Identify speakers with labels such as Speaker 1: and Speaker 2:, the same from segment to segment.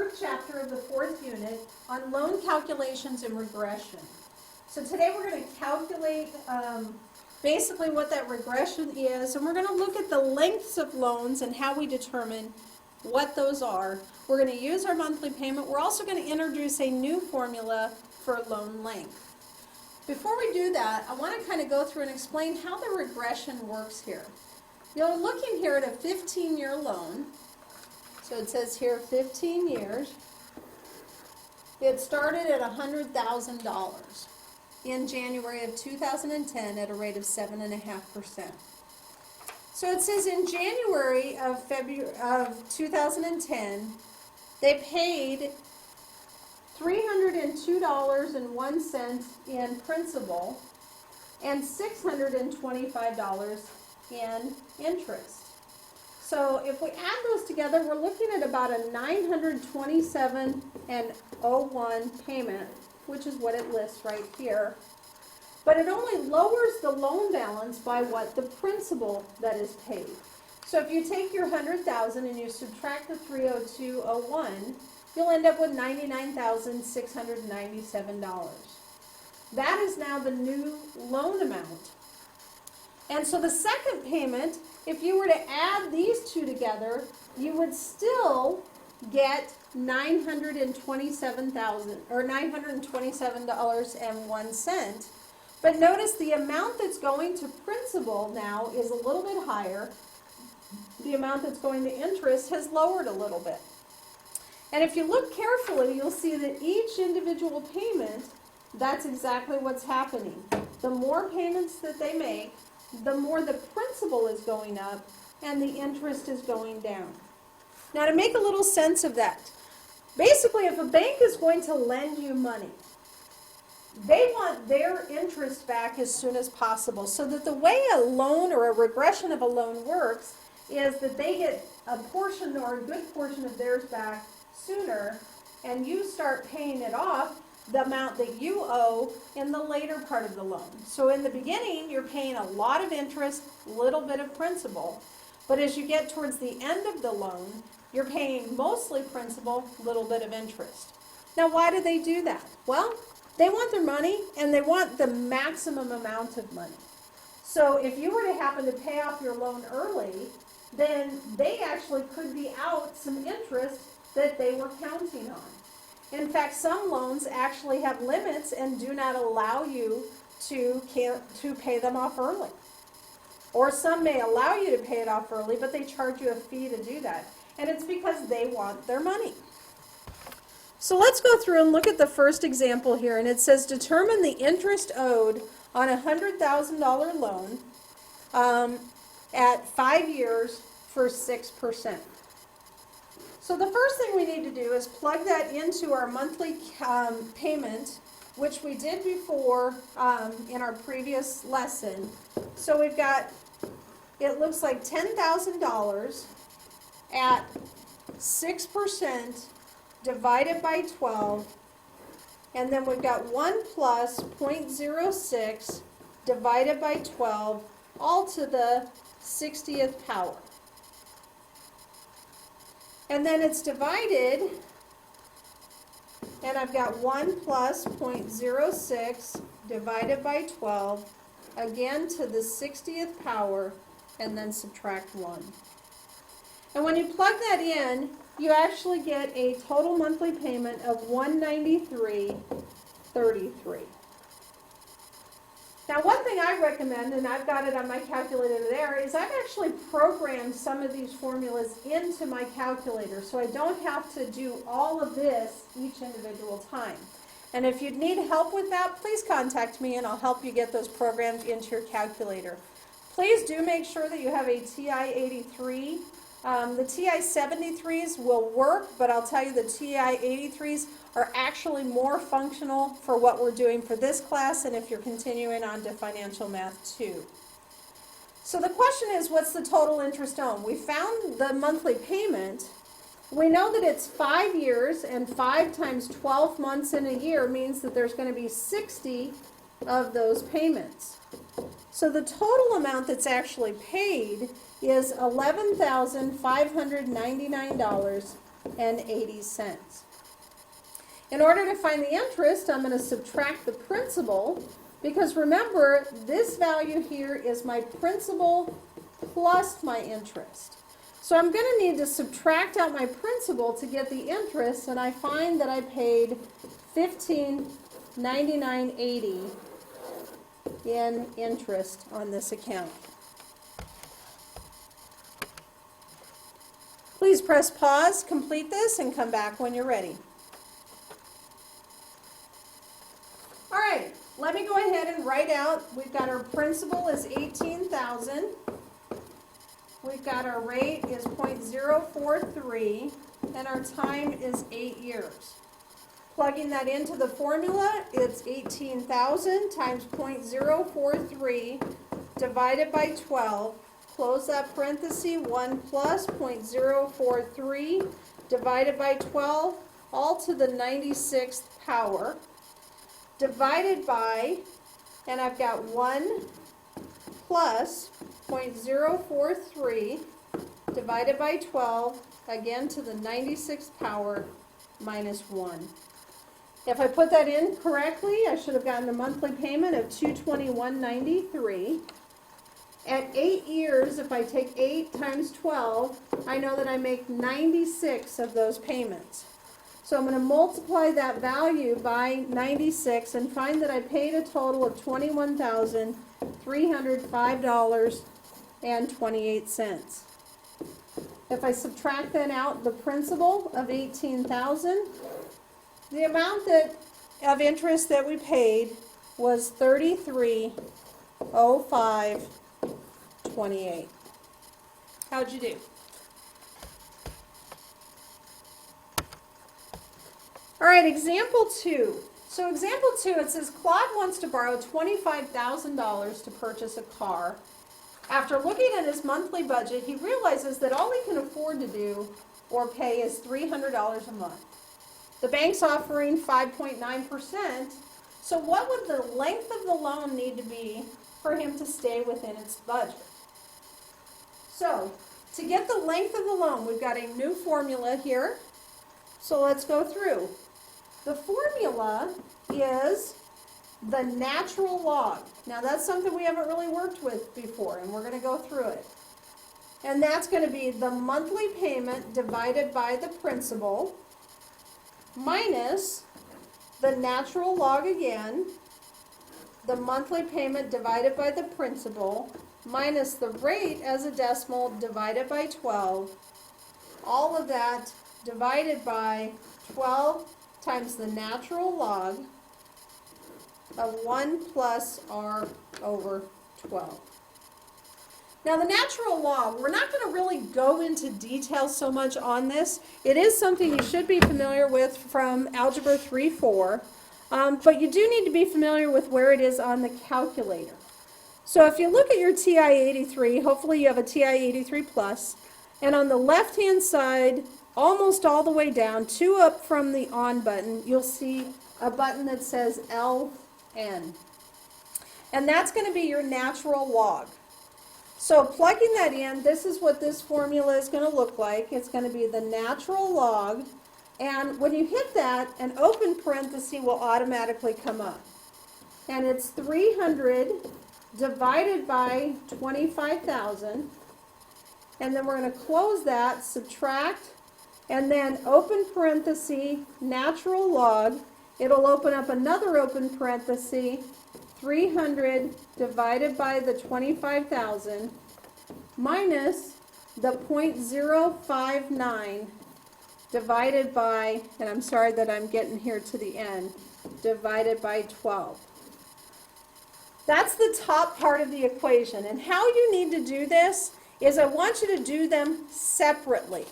Speaker 1: third chapter of the fourth unit on loan calculations and regression. So today we're going to calculate basically what that regression is, and we're going to look at the lengths of loans and how we determine what those are. We're going to use our monthly payment. We're also going to introduce a new formula for loan length. Before we do that, I want to kind of go through and explain how the regression works here. You're looking here at a 15-year loan. So it says here 15 years. It started at $100,000 in January of 2010 at a rate of 7.5%. So it says in January of 2010, they paid $302.01 in principal and $625 in interest. So if we add those together, we're looking at about a $927.01 payment, which is what it lists right here. But it only lowers the loan balance by what? The principal that is paid. So if you take your $100,000 and you subtract the $302.01, you'll end up with $99,697. That is now the new loan amount. And so the second payment, if you were to add these two together, you would still get $927.01. But notice the amount that's going to principal now is a little bit higher. The amount that's going to interest has lowered a little bit. And if you look carefully, you'll see that each individual payment, that's exactly what's happening. The more payments that they make, the more the principal is going up and the interest is going down. Now, to make a little sense of that, basically if a bank is going to lend you money, they want their interest back as soon as possible, so that the way a loan or a regression of a loan works is that they get a portion or a good portion of theirs back sooner, and you start paying it off, the amount that you owe, in the later part of the loan. So in the beginning, you're paying a lot of interest, little bit of principal. But as you get towards the end of the loan, you're paying mostly principal, little bit of interest. Now, why do they do that? Well, they want their money, and they want the maximum amount of money. So if you were to happen to pay off your loan early, then they actually could be out some interest that they were counting on. In fact, some loans actually have limits and do not allow you to pay them off early. Or some may allow you to pay it off early, but they charge you a fee to do that. And it's because they want their money. So let's go through and look at the first example here. And it says determine the interest owed on a $100,000 loan at 5 years for 6%. So the first thing we need to do is plug that into our monthly payment, which we did before in our previous lesson. So we've got, it looks like $10,000 at 6% divided by 12, and then we've got 1 plus 0.06 divided by 12, all to the 60th power. And then it's divided, and I've got 1 plus 0.06 divided by 12, again to the 60th power, and then subtract 1. And when you plug that in, you actually get a total monthly payment of $193.33. Now, one thing I recommend, and I've got it on my calculator there, is I've actually programmed some of these formulas into my calculator, so I don't have to do all of this each individual time. And if you need help with that, please contact me and I'll help you get those programs into your calculator. Please do make sure that you have a TI-83. The TI-73s will work, but I'll tell you the TI-83s are actually more functional for what we're doing for this class and if you're continuing on to financial math 2. So the question is, what's the total interest owed? We found the monthly payment. We know that it's 5 years, and 5 times 12 months in a year means that there's going to be 60 of those payments. So the total amount that's actually paid is $11,599 In order to find the interest, I'm going to subtract the principal, because remember, this value here is my principal plus my interest. So I'm going to need to subtract out my principal to get the interest, and I find that I paid $15.99.80 in interest on this account. Please press pause, complete this, and come back when you're ready. All right, let me go ahead and write out, we've got our principal is $18,000. We've got our rate is 0.043, and our time is 8 years. Plugging that into the formula, it's 18,000 times 0.043 divided by 12. Close that parenthesis, 1 plus 0.043 divided by 12, all to the 96th power, divided by, and I've got 1 plus 0.043 divided by 12, again to the 96th power, minus 1. If I put that in correctly, I should have gotten a monthly payment of $221.93. At 8 years, if I take 8 times 12, I know that I make 96 of those payments. So I'm going to multiply that value by 96 and find that I paid a total of $21,305.28. If I subtract then out the principal of $18,000, the amount of interest that we paid was $33.05.28. How'd you do? All right, example 2. So example 2, it says Claude wants to borrow $25,000 to purchase a car. After looking at his monthly budget, he realizes that all he can afford to do or pay is $300 a month. The bank's offering 5.9%, so what would the length of the loan need to be for him to stay within its budget? So, to get the length of the loan, we've got a new formula here. So let's go through. The formula is the natural log. Now that's something we haven't really worked with before, and we're going to go through it. And that's going to be the monthly payment divided by the principal minus the natural log again, the monthly payment divided by the principal minus the rate as a decimal divided by 12, all of that divided by 12 times the natural log of 1 plus r over 12. Now the natural log, we're not going to really go into detail so much on this. It is something you should be familiar with from Algebra 3-4, but you do need to be familiar with where it is on the calculator. So if you look at your TI-83, hopefully you have a TI-83 plus, and on the left-hand side, almost all the way down, 2 up from the on button, you'll see a button that says LN. And that's going to be your natural log. So plugging that in, this is what this formula is going to look like. It's going to be the natural log, and when you hit that, an open parenthesis will automatically come up. And it's 300 divided by 25,000, and then we're going to close that, subtract, and then open parenthesis, natural log. It'll open up another open parenthesis, 300 divided by the 25,000 minus the 0.059 divided by, and I'm sorry that I'm getting here to the end, divided by 12. That's the top part of the equation. And how you need to do this is I want you to do them separately.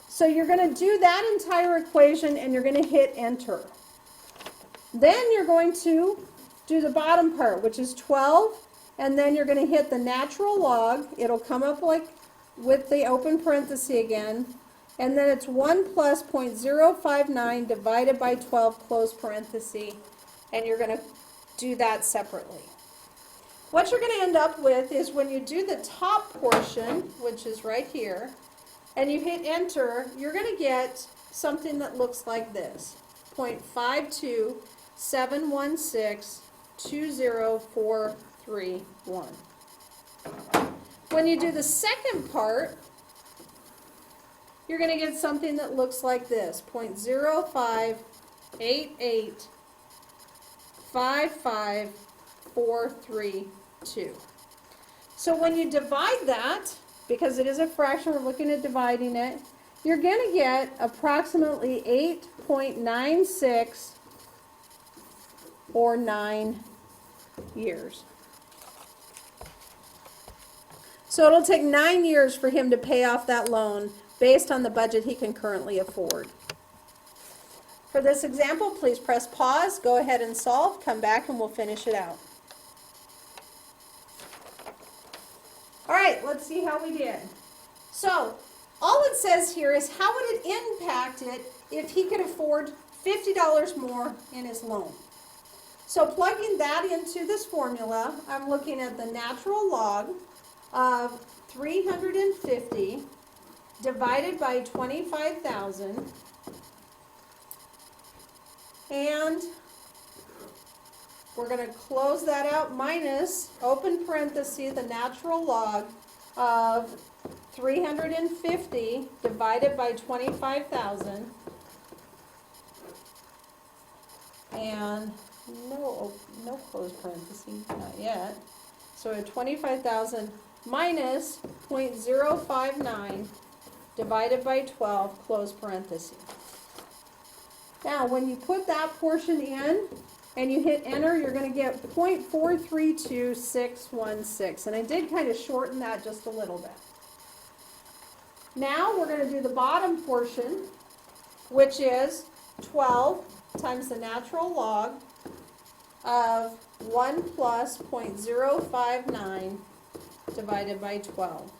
Speaker 1: So you're going to do that entire equation and you're going to hit enter. Then you're going to do the bottom part, which is 12, and then you're going to hit the natural log. It'll come up like with the open parenthesis again, and then it's 1 plus 0.059 divided by 12, close parenthesis, and you're going to do that separately. What you're going to end up with is when you do the top portion, which is right here, and you hit enter, you're going to get something that looks like this. 0.527162041. When you do the second part, you're going to get something that looks like this. 0.058855432. So when you divide that, because it is a fraction, we're looking at dividing it, you're going to get approximately 8.96 or 9 years. So it'll take 9 years for him to pay off that loan based on the budget he can currently afford. For this example, please press pause, go ahead and solve, come back and we'll finish it out. All right, let's see how we did. So, all it says here is how would it impact it if he could afford $50 more in his loan. So plugging that into this formula, I'm looking at the natural log of 350 divided by 25,000, and we're going to close that out minus, open parenthesis, the natural log of 350 divided by 25,000, and no close parentheses, not yet. So 25,000 minus 0.059 divided by 12, close parenthesis. Now, when you put that portion in and you hit enter, you're going to get 0.432616. And I did kind of shorten that just a little bit. Now we're going to do the bottom portion, which is 12 times the natural log of 1 plus 0.059 divided by 12.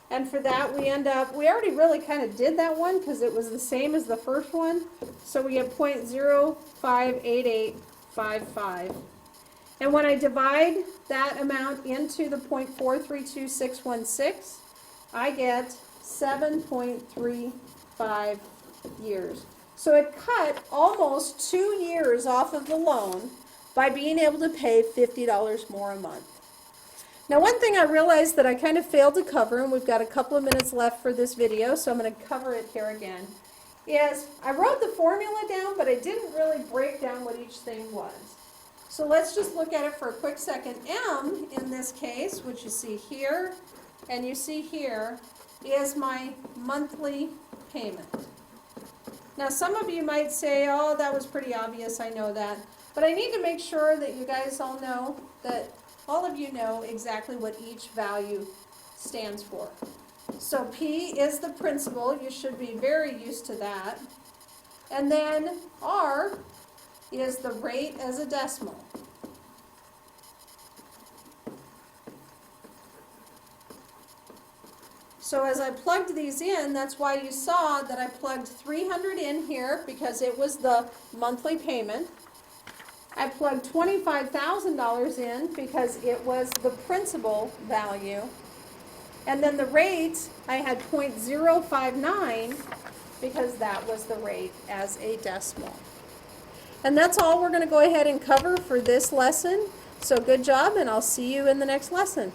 Speaker 1: And for that we end up, we already really kind of did that one because it was the same as the first one. So we get 0.058855. And when I divide that amount into the 0.432616, I get 7.35 years. So it cut almost 2 years off of the loan by being able to pay $50 more a month. Now, one thing I realized that I kind of failed to cover, and we've got a couple of minutes left for this video, so I'm going to cover it here again, is I wrote the formula down, but I didn't really break down what each thing was. So let's just look at it for a quick second. M, in this case, which you see here and you see here, is my monthly payment. Now, some of you might say, oh, that was pretty obvious, I know that. But I need to make sure that you guys all know that all of you know exactly what each value stands for. So P is the principal. You should be very used to that. And then R is the rate as a decimal. So as I plugged these in, that's why you saw that I plugged 300 in here because it was the monthly payment. I plugged $25,000 in because it was the principal value. And then the rate, I had 0.059 because that was the rate as a decimal. And that's all we're going to go ahead and cover for this lesson. So good job, and I'll see you in the next lesson.